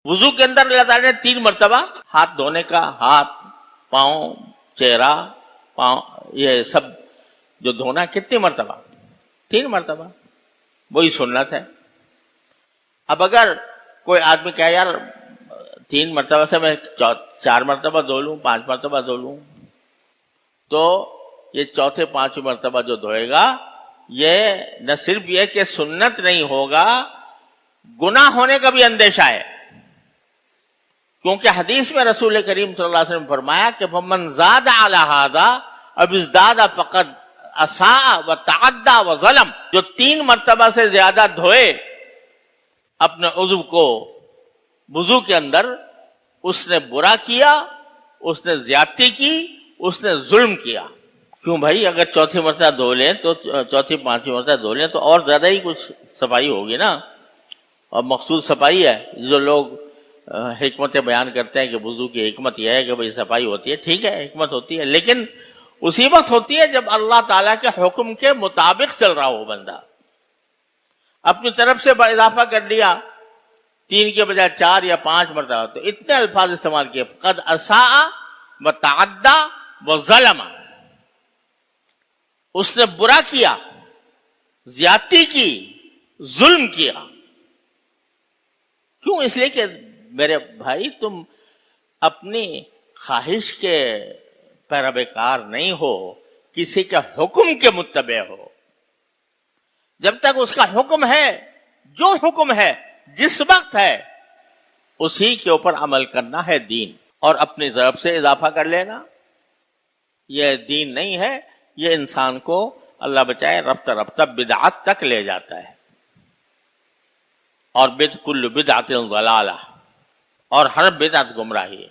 وضو کے اندر اللہ تعالیٰ نے 3 مرتبہ ہاتھ دھونے کا، ہاتھ، پاؤں، چہرہ، پاؤں، یہ سب جو دھونا، کتنی مرتبہ؟ 3 مرتبہ، وہی سنت ہے۔ اب اگر کوئی آدمی کہے یار 3 مرتبہ سے میں 4 مرتبہ دھو لوں، 5 مرتبہ دھو لوں، تو یہ چوتھے 5ویں مرتبہ جو دھوئے گا، یہ نہ صرف یہ کہ سنت نہیں ہوگا، گناہ ہونے کا بھی اندیشہ ہے، کیونکہ حدیث میں رسول کریم صلی اللہ علیہ وسلم نے فرمایا کہ فمن زاد علی ھذا اب ازداد فقد اساء وتعدى وظلم، جو 3 مرتبہ سے زیادہ دھوئے اپنے عضو کو وضو کے اندر، اس نے برا کیا، اس نے زیادتی کی، اس نے ظلم کیا۔ کیوں بھائی، اگر چوتھی مرتبہ دھو لیں تو چوتھی 5ویں مرتبہ دھو لیں تو اور زیادہ ہی کچھ صفائی ہوگی نا، اور مخصوص صفائی ہے۔ جو لوگ حکمتیں بیان کرتے ہیں کہ وضو کی حکمت یہ ہے کہ بھائی صفائی ہوتی ہے، ٹھیک ہے حکمت ہوتی ہے، لیکن اسی وقت ہوتی ہے جب اللہ تعالیٰ کے حکم کے مطابق چل رہا ہو بندہ۔ اپنی طرف سے اضافہ کر لیا، 3 کے بجائے 4 یا 5 مرتبہ، تو اتنے الفاظ استعمال کیے، قد اساء وتعدى وظلم، اس نے برا کیا، زیادتی کی، ظلم کیا۔ کیوں؟ اس لیے کہ میرے بھائی تم اپنی خواہش کے پیروکار نہیں ہو، کسی کے حکم کے متبع ہو۔ جب تک اس کا حکم ہے، جو حکم ہے جس وقت ہے، اسی کے اوپر عمل کرنا ہے دین، اور اپنی طرف سے اضافہ کر لینا یہ دین نہیں ہے۔ یہ انسان کو اللہ بچائے رفتہ رفتہ بدعت تک لے جاتا ہے، اور کل بدعت ضلالہ، اور ہر بدعت گمراہی ہے۔